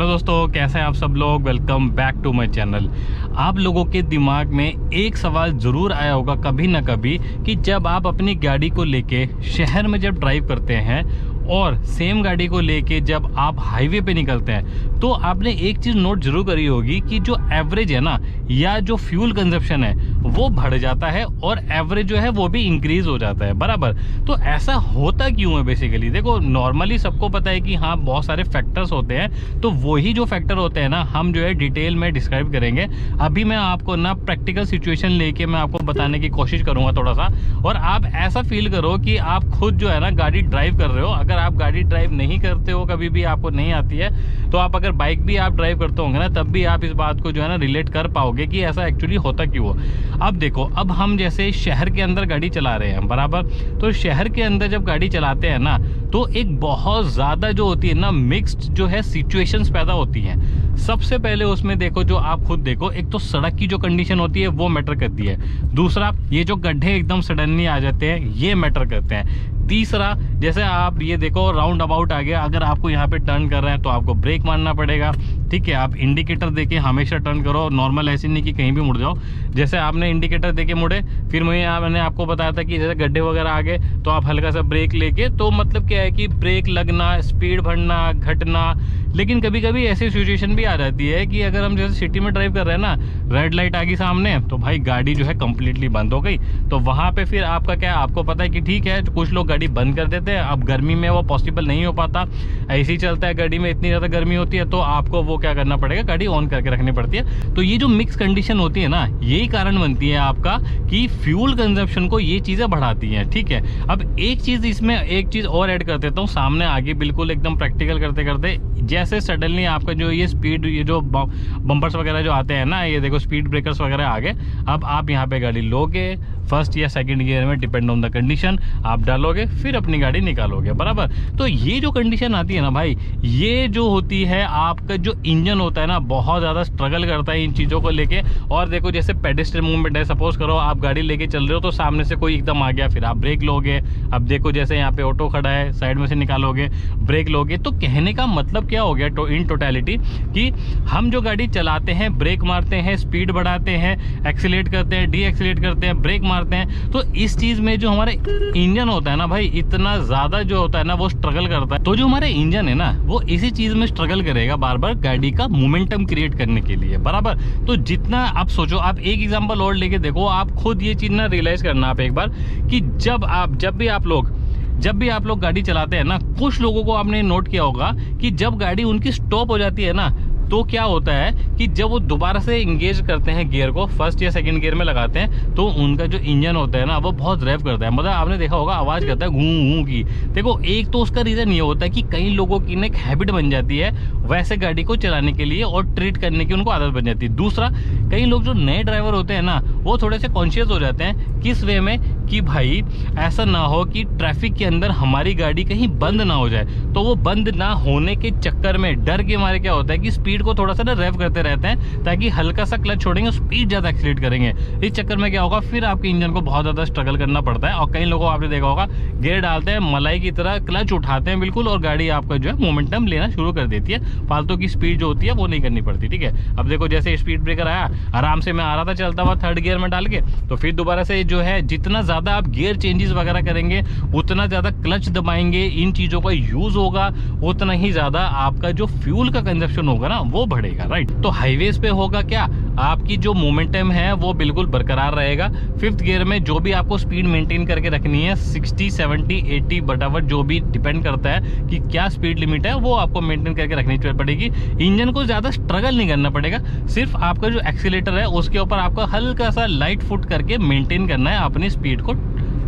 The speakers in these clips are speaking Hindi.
हेलो दोस्तों, कैसे हैं आप सब लोग। Welcome back to my channel. आप लोगों के दिमाग में एक सवाल ज़रूर आया होगा कभी ना कभी कि जब आप अपनी गाड़ी को लेके शहर में जब ड्राइव करते हैं और सेम गाड़ी को लेके जब आप हाईवे पे निकलते हैं तो आपने एक चीज़ नोट जरूर करी होगी कि जो एवरेज है ना, या जो फ्यूल कंजप्शन है वो बढ़ जाता है और एवरेज जो है वो भी इंक्रीज हो जाता है बराबर। तो ऐसा होता क्यों है? बेसिकली देखो, नॉर्मली सबको पता है कि हाँ बहुत सारे फैक्टर्स होते हैं, तो वही जो फैक्टर होते हैं ना हम जो है डिटेल में डिस्क्राइब करेंगे। अभी मैं आपको ना प्रैक्टिकल सिचुएशन लेके मैं आपको बताने की कोशिश करूंगा थोड़ा सा, और आप ऐसा फील करो कि आप खुद जो है ना गाड़ी ड्राइव कर रहे हो। अगर आप गाड़ी ड्राइव नहीं करते हो, कभी भी आपको नहीं आती है, तो आप अगर बाइक भी आप ड्राइव करते होंगे ना तब भी आप इस बात को जो है ना रिलेट कर पाओगे कि ऐसा एक्चुअली होता क्यों हो। अब देखो, अब हम जैसे शहर के अंदर गाड़ी चला रहे हैं बराबर, तो शहर के अंदर जब गाड़ी चलाते हैं ना तो एक बहुत ज़्यादा जो होती है ना मिक्स्ड जो है सिचुएशंस पैदा होती हैं। सबसे पहले उसमें देखो, जो आप खुद देखो, एक तो सड़क की जो कंडीशन होती है वो मैटर करती है। दूसरा, ये जो गड्ढे एकदम सडनली आ जाते हैं ये मैटर करते हैं। तीसरा, जैसे आप ये देखो राउंड अबाउट आ गया, अगर आपको यहाँ पे टर्न कर रहे हैं तो आपको ब्रेक मारना पड़ेगा, ठीक है। आप इंडिकेटर देके हमेशा टर्न करो, नॉर्मल ऐसे नहीं कि कहीं भी मुड़ जाओ। जैसे आपने इंडिकेटर देके मुड़े, फिर मैंने आपको बताया था कि जैसे गड्ढे वगैरह आ गए तो आप हल्का सा ब्रेक लेके, तो मतलब क्या है कि ब्रेक लगना, स्पीड बढ़ना, घटना। लेकिन कभी कभी ऐसी सिचुएशन भी आ जाती है कि अगर हम जैसे सिटी में ड्राइव कर रहे हैं ना, रेड लाइट आ गई सामने, तो भाई गाड़ी जो है कंप्लीटली बंद हो गई। तो वहां पे फिर आपका क्या, आपको पता है कि ठीक है कुछ लोग गाड़ी बंद कर देते हैं। अब गर्मी में वो पॉसिबल नहीं हो पाता, ऐसे ही चलता है, गाड़ी में इतनी ज़्यादा गर्मी होती है तो आपको वो क्या करना पड़ेगा, गाड़ी ऑन करके रखनी पड़ती है। तो ये जो मिक्स कंडीशन होती है ना, यही कारण बनती है आपका कि फ्यूल कंजप्शन को ये चीज़ें बढ़ाती हैं, ठीक है। अब एक चीज़ इसमें एक चीज़ और ऐड कर देता हूँ सामने आगे, बिल्कुल एकदम प्रैक्टिकल करते करते। जैसे सडनली आपका जो ये स्पीड, ये जो बम्पर्स वगैरह जो आते हैं ना, ये देखो स्पीड ब्रेकर्स वगैरह आ गए। अब आप यहाँ पे गाड़ी लोगे, फर्स्ट या सेकंड गियर में डिपेंड ऑन द कंडीशन आप डालोगे, फिर अपनी गाड़ी निकालोगे बराबर। तो ये जो कंडीशन आती है ना भाई, ये जो होती है, आपका जो इंजन होता है ना बहुत ज़्यादा स्ट्रगल करता है इन चीज़ों को लेके। और देखो, जैसे पेडेस्ट्रियन मूवमेंट है, सपोज करो आप गाड़ी लेके चल रहे हो तो सामने से कोई एकदम आ गया, फिर आप ब्रेक लोगे। अब देखो जैसे यहाँ पे ऑटो खड़ा है, साइड में से निकालोगे, ब्रेक लोगे। तो कहने का मतलब क्या हो गया इन टोटलिटी, कि हम जो गाड़ी चलाते हैं, ब्रेक मारते हैं, स्पीड बढ़ाते हैं, एक्सीलेट करते हैं, डी एक्सीलेट करते हैं, ब्रेक मारते हैं, तो इस चीज़ में जो हमारे इंजन होता है ना भाई, इतना ज़्यादा जो होता है ना वो स्ट्रगल करता है। तो जो हमारे इंजन है ना वो इसी चीज़ में स्ट्रगल करेगा बार बार गाड़ी का मोमेंटम क्रिएट करने के लिए बराबर। तो जितना आप सोचो, आप एक एग्जांपल और लेके देखो, आप खुद ये चीज़ ना रियलाइज करना आप एक बार, कि जब भी आप लोग गाड़ी चलाते हैं ना, कुछ लोगों को आपने नोट किया होगा कि जब गाड़ी उनकी स्टॉप हो जाती है ना तो क्या होता है कि जब वो दोबारा से इंगेज करते हैं गियर को, फर्स्ट या सेकंड गियर में लगाते हैं, तो उनका जो इंजन होता है ना वो बहुत रेव करता है। मतलब आपने देखा होगा आवाज़ करता है घूं घूं की। देखो, एक तो उसका रीज़न ये होता है कि कई लोगों की एक हैबिट बन जाती है वैसे गाड़ी को चलाने के लिए और ट्रीट करने की उनको आदत बन जाती है। दूसरा, कई लोग जो नए ड्राइवर होते हैं ना वो थोड़े से कॉन्शियस हो जाते हैं, किस वे में, कि भाई ऐसा ना हो कि ट्रैफिक के अंदर हमारी गाड़ी कहीं बंद ना हो जाए। तो वो बंद ना होने के चक्कर में, डर के मारे क्या होता है कि स्पीड को थोड़ा सा ना रेव करते रहते हैं, ताकि हल्का सा क्लच छोड़ेंगे, स्पीड ज़्यादा एक्सीलेट करेंगे। इस चक्कर में क्या होगा, फिर आपके इंजन को बहुत ज़्यादा स्ट्रगल करना पड़ता है। और कई लोगों को आपने देखा होगा गियर डालते हैं, मलाई की तरह क्लच उठाते हैं बिल्कुल, और गाड़ी आपका जो है मोमेंटम लेना शुरू कर देती है। फालतू की स्पीड जो होती है वो नहीं करनी पड़ती, ठीक है। अब देखो, जैसे स्पीड ब्रेकर आया, आराम से मैं आ रहा था चलता हुआ थर्ड गियर में डाल के, तो फिर दोबारा से जो है जितना ज़्यादा आप गियर चेंजेस वगैरह करेंगे, उतना ज़्यादा क्लच दबाएंगे, इन चीज़ों का यूज़ होगा, उतना ही ज़्यादा आपका जो फ्यूल का कंजप्शन होगा ना वो बढ़ेगा, राइट। तो हाईवेज पे होगा क्या, आपकी जो मोमेंटम है वो बिल्कुल बरकरार रहेगा। फिफ्थ गियर में जो भी आपको स्पीड मेंटेन करके रखनी है, 60, 70, 80 बटावर, जो भी डिपेंड करता है कि क्या स्पीड लिमिट है, वो आपको मेंटेन करके रखनी पड़ेगी। इंजन को ज़्यादा स्ट्रगल नहीं करना पड़ेगा, सिर्फ आपका जो एक्सीलेटर है उसके ऊपर आपको हल्का सा लाइट फुट करके मेंटेन करना है अपनी स्पीड को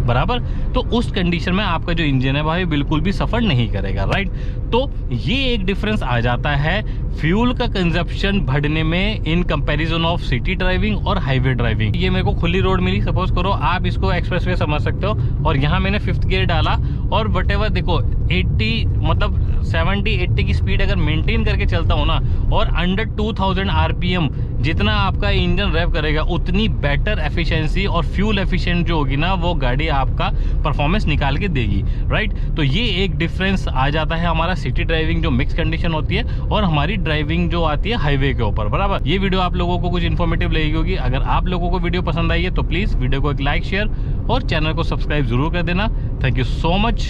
बराबर। तो उस कंडीशन में आपका जो इंजन है भाई बिल्कुल भी सफ़र नहीं करेगा, राइट। तो ये एक डिफरेंस आ जाता है फ्यूल का कंजप्शन बढ़ने में in comparison of city driving और हाईवे ड्राइविंग। ये मेरे को खुली रोड मिली, सपोज करो आप इसको एक्सप्रेसवे समझ सकते हो, और यहाँ मैंने फिफ्थ गियर डाला और वटेवर देखो 80 मतलब 70-80 की स्पीड अगर मेंटेन करके चलता हूँ ना, और अंडर 2000 RPM जितना आपका इंजन रेव करेगा उतनी बेटर एफिशिएंसी और फ्यूल एफिशिएंट जो होगी ना वो गाड़ी आपका परफॉर्मेंस निकाल के देगी, राइट। तो ये एक डिफरेंस आ जाता है हमारा सिटी ड्राइविंग जो मिक्स कंडीशन होती है और हमारी ड्राइविंग जो आती है हाईवे के ऊपर, बराबर। ये वीडियो आप लोगों को कुछ इन्फॉर्मेटिव लगेगी होगी। अगर आप लोगों को वीडियो पसंद आई है तो प्लीज़ वीडियो को एक लाइक शेयर और चैनल को सब्सक्राइब जरूर कर देना। Thank you so much.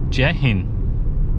जय हिंद।